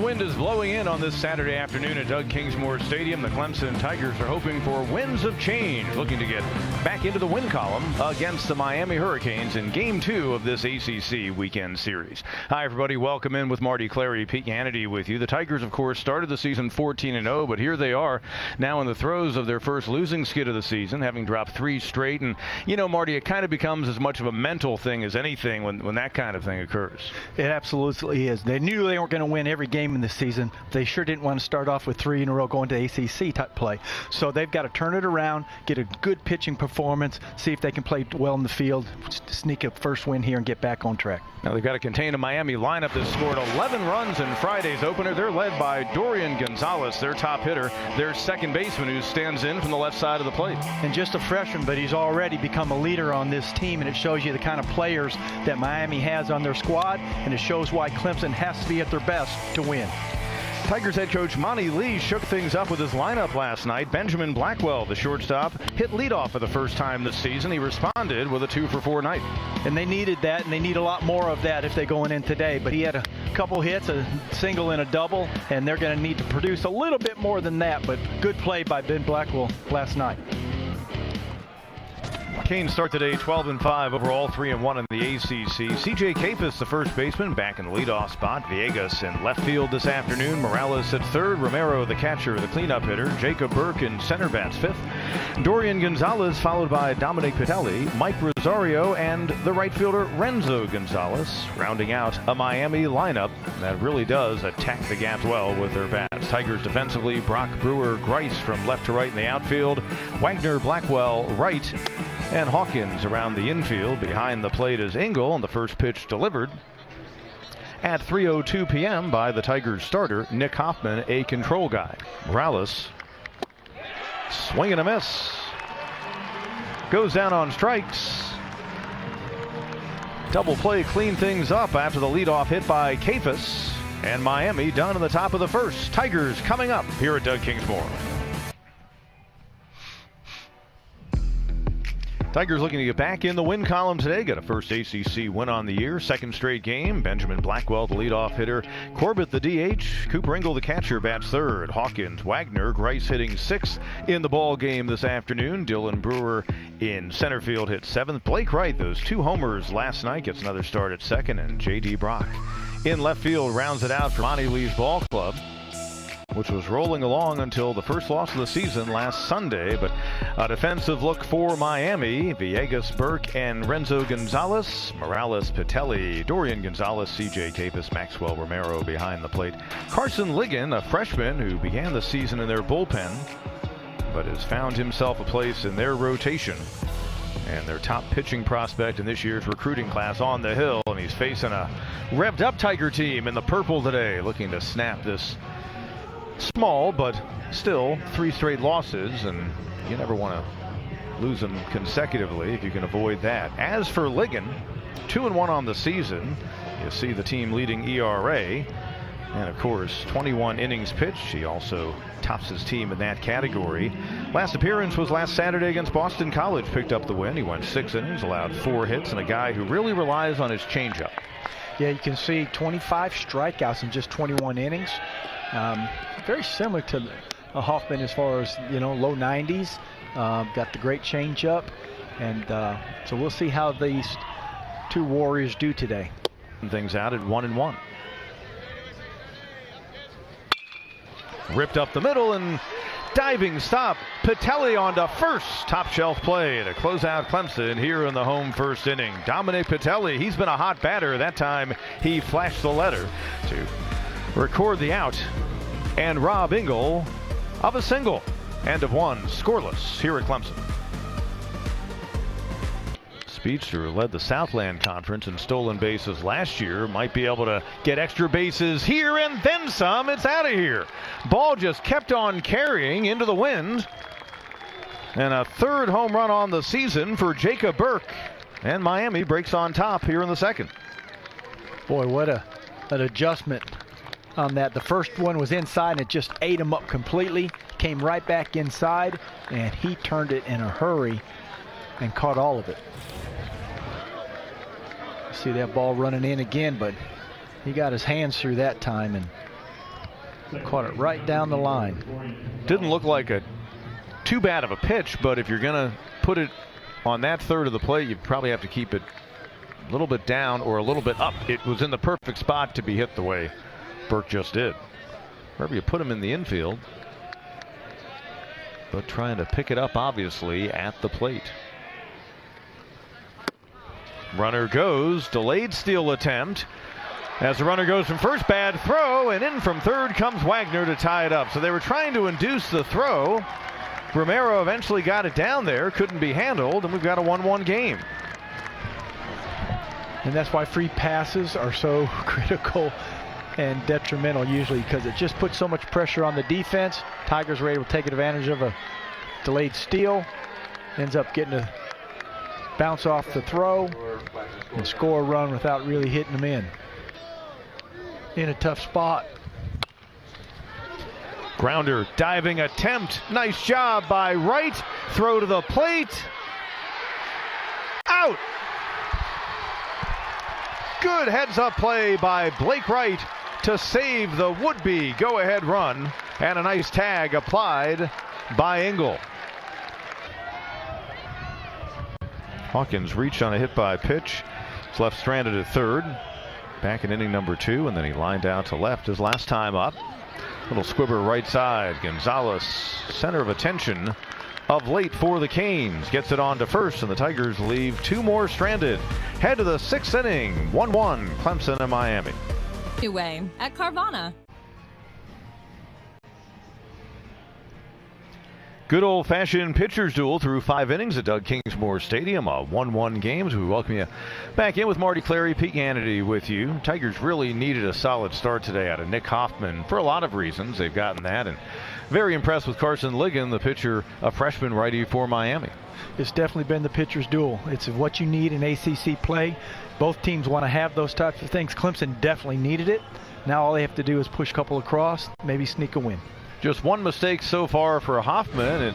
wind is blowing in on this Saturday afternoon at Doug Kingsmore Stadium. The Clemson Tigers are hoping for winds of change, looking to get back into the win column against the Miami Hurricanes in Game 2 of this ACC weekend series. Hi, everybody. Welcome in with Marty Clary, Pete Hannity with you. The Tigers, of course, started the season 14-0, but here they are now in the throes of their first losing skid of the season, having dropped 3 straight. And, you know, Marty, it kind of becomes as much of a mental thing as anything when that kind of thing occurs. It absolutely is. They knew they weren't going to win every game in this season. They sure didn't want to start off with 3 in a row going to ACC type play. So they've got to turn it around, get a good pitching performance, see if they can play well in the field, sneak a first win here and get back on track. Now they've got to contain a Miami lineup that scored 11 runs in Friday's opener. They're led by Dorian Gonzalez, their top hitter, their second baseman, who stands in from the left side of the plate. And just a freshman, but he's already become a leader on this team, and it shows you the kind of players that Miami has on their squad, and it shows why Clemson has to be at their best to win. Tigers head coach Monty Lee shook things up with his lineup last night. Benjamin Blackwell, the shortstop, hit leadoff for the first time this season. He responded with a 2-for-4 night. And they needed that, and they need a lot more of that if they're going in today. But he had a couple hits, a single and a double, and they're going to need to produce a little bit more than that. But good play by Ben Blackwell last night. Canes start today 12-5 overall, 3-1 in the ACC. C.J. Capus, the first baseman, back in the leadoff spot. Villegas in left field this afternoon. Morales at third. Romero, the catcher, the cleanup hitter. Jacob Burke in center bats fifth. Dorian Gonzalez followed by Dominic Pitelli, Mike Rosario, and the right fielder Renzo Gonzalez, rounding out a Miami lineup that really does attack the gaps well with their bats. Tigers defensively, Brock Brewer, Grice from left to right in the outfield. Wagner, Blackwell, right. And Hawkins around the infield. Behind the plate is Engel, and the first pitch delivered at 3:02 p.m. by the Tigers starter, Nick Hoffman, a control guy. Morales, swing and a miss. Goes down on strikes. Double play cleaned things up after the leadoff hit by Capus. And Miami done in the top of the first. Tigers coming up here at Doug Kingsmore. Tigers looking to get back in the win column today. Got a first ACC win on the year. Second straight game. Benjamin Blackwell, the leadoff hitter. Corbett, the DH. Cooper Engel, the catcher, bats third. Hawkins, Wagner, Grice hitting sixth in the ball game this afternoon. Dylan Brewer in center field hit seventh. Blake Wright, those 2 homers last night, gets another start at second. And J.D. Brock in left field rounds it out for Monty Lee's ball club, which was rolling along until the first loss of the season last Sunday. But a defensive look for Miami. Villegas, Burke, and Renzo Gonzalez. Morales, Pitelli, Dorian Gonzalez, C.J. Capus, Maxwell Romero behind the plate. Carson Ligon, a freshman who began the season in their bullpen, but has found himself a place in their rotation. And their top pitching prospect in this year's recruiting class on the hill. And he's facing a revved-up Tiger team in the purple today, looking to snap this small but still 3 straight losses, and you never want to lose them consecutively if you can avoid that. As for Ligon, 2-1 on the season. You see the team leading ERA, and of course 21 innings pitched. He also tops his team in that category. Last appearance was last Saturday against Boston College. Picked up the win. He went 6 innings, allowed 4 hits, and a guy who really relies on his changeup. Yeah, you can see 25 strikeouts in just 21 innings. Very similar to Hoffman as far as, you know, low 90s. Got the great changeup, and so we'll see how these 2 Warriors do today. Things out at 1-1. Ripped up the middle and diving stop. Pitelli on to first. Top shelf play to close out Clemson here in the home first inning. Dominic Pitelli, he's been a hot batter. That time he flashed the letter to record the out and rob Engel of a single. End of 1, scoreless here at Clemson. Speedster led the Southland Conference in stolen bases last year. Might be able to get extra bases here and then some. It's out of here. Ball just kept on carrying into the wind. And a 3rd home run on the season for Jacob Burke. And Miami breaks on top here in the second. Boy, what an adjustment on that. The first one was inside and it just ate him up completely. Came right back inside, and he turned it in a hurry and caught all of it. See that ball running in again, but he got his hands through that time and Caught it right down the line. Didn't look like too bad of a pitch, but if you're going to put it on that third of the plate, you probably have to keep it a little bit down or a little bit up. It was in the perfect spot to be hit the way Burke just did. Wherever you put him in the infield, but trying to pick it up obviously at the plate. Runner goes, delayed steal attempt. As the runner goes from first, bad throw, and in from third comes Wagner to tie it up. So they were trying to induce the throw. Romero eventually got it down there, couldn't be handled, and we've got a 1-1 game. And that's why free passes are so critical and detrimental usually, because it just puts so much pressure on the defense. Tigers were able to take advantage of a delayed steal. Ends up getting a bounce off the throw and score a run without really hitting them in a tough spot. Grounder, diving attempt. Nice job by Wright. Throw to the plate. Out. Good heads-up play by Blake Wright to save the would-be go-ahead run. And a nice tag applied by Engel. Hawkins reached on a hit by pitch. It's left stranded at third. Back in inning number 2, and then he lined out to left his last time up. Little squibber right side. Gonzalez, center of attention of late for the Canes. Gets it on to first, and the Tigers leave 2 more stranded. Head to the 6th inning. 1-1 Clemson and Miami. Way at Carvana. Good old-fashioned pitcher's duel through 5 innings at Doug Kingsmore Stadium. A 1-1 game. We welcome you back in with Marty Clary, Pete Hannity with you. Tigers really needed a solid start today out of Nick Hoffman for a lot of reasons. They've gotten that, and very impressed with Carson Ligon, the pitcher, a freshman righty for Miami. It's definitely been the pitcher's duel. It's what you need in ACC play. Both teams want to have those types of things. Clemson definitely needed it. Now all they have to do is push a couple across, maybe sneak a win. Just one mistake so far for Hoffman. It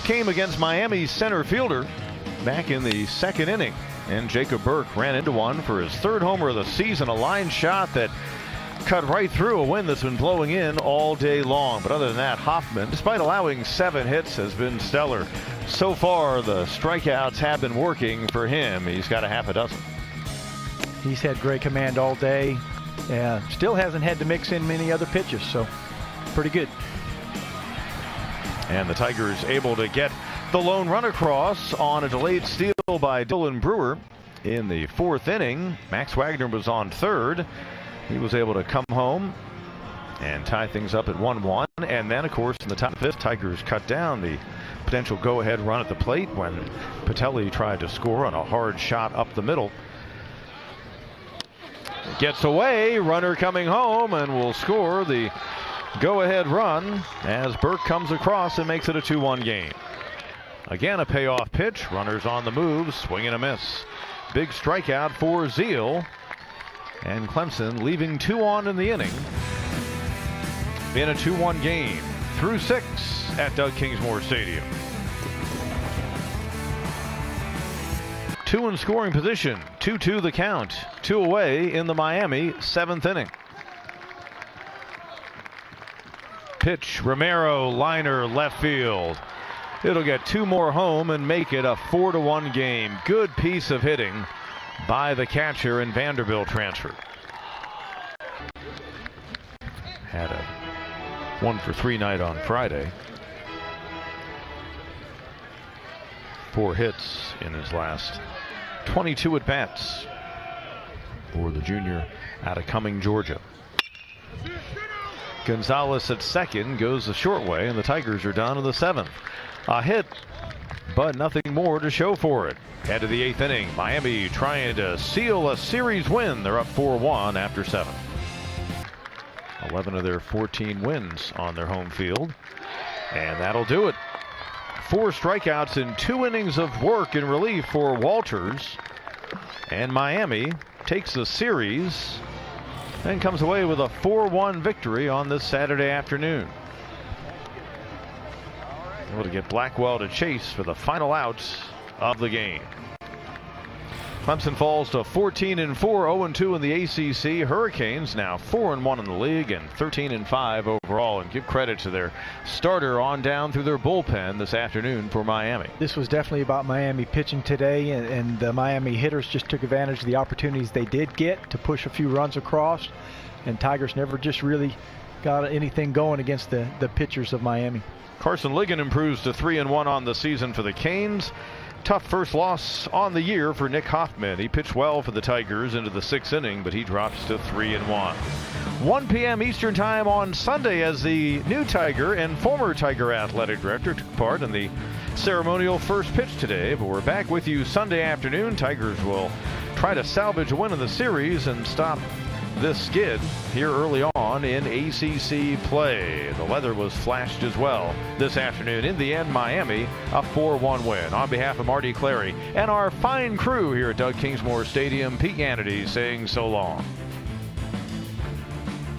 came against Miami's center fielder back in the 2nd inning. And Jacob Burke ran into one for his 3rd homer of the season. A line shot that cut right through a wind that's been blowing in all day long. But other than that, Hoffman, despite allowing 7 hits, has been stellar. So far, the strikeouts have been working for him. He's got a half a dozen. He's had great command all day. Still hasn't had to mix in many other pitches, so pretty good. And the Tigers able to get the lone run across on a delayed steal by Dylan Brewer in the 4th inning. Max Wagner was on third. He was able to come home and tie things up at 1-1. And then, of course, in the top 5th, Tigers cut down the potential go-ahead run at the plate when Patelli tried to score on a hard shot up the middle. Gets away, runner coming home, and will score the go-ahead run as Burke comes across and makes it a 2-1 game. Again, a payoff pitch. Runners on the move, swing and a miss. Big strikeout for Zeal. And Clemson leaving 2 on in the inning in a 2-1 game through 6 at Doug Kingsmore Stadium. 2 in scoring position, 2-2 the count, 2 away in the Miami 7th inning. Pitch, Romero, liner, left field. It'll get 2 more home and make it a 4-1 game. Good piece of hitting by the catcher and Vanderbilt transfer. Had a 1-for-3 night on Friday. 4 hits in his last 22 at-bats for the junior out of Cumming, Georgia. Gonzalez at second goes the short way, and the Tigers are down in the 7th. A hit, but nothing more to show for it. Head to the 8th inning. Miami trying to seal a series win. They're up 4-1 after 7. 11 of their 14 wins on their home field. And that'll do it. 4 strikeouts in 2 innings of work in relief for Walters. And Miami takes the series and comes away with a 4-1 victory on this Saturday afternoon. Able to get Blackwell to chase for the final out of the game. Clemson falls to 14-4, 0-2 in the ACC. Hurricanes now 4-1 in the league and 13-5 overall. And give credit to their starter on down through their bullpen this afternoon for Miami. This was definitely about Miami pitching today, and the Miami hitters just took advantage of the opportunities they did get to push a few runs across. And Tigers never just really got anything going against the pitchers of Miami. Carson Ligon improves to 3-1 on the season for the Canes. Tough first loss on the year for Nick Hoffman. He pitched well for the Tigers into the 6th inning, but he drops to 3-1. 1 p.m. Eastern Time on Sunday as the new Tiger and former Tiger athletic director took part in the ceremonial first pitch today. But we're back with you Sunday afternoon. Tigers will try to salvage a win in the series and stop this skid here early on in ACC play. The weather was flashed as well this afternoon. In the end, Miami a 4-1 win. On behalf of Marty Clary and our fine crew here at Doug Kingsmore Stadium, Pete Ganady saying so long.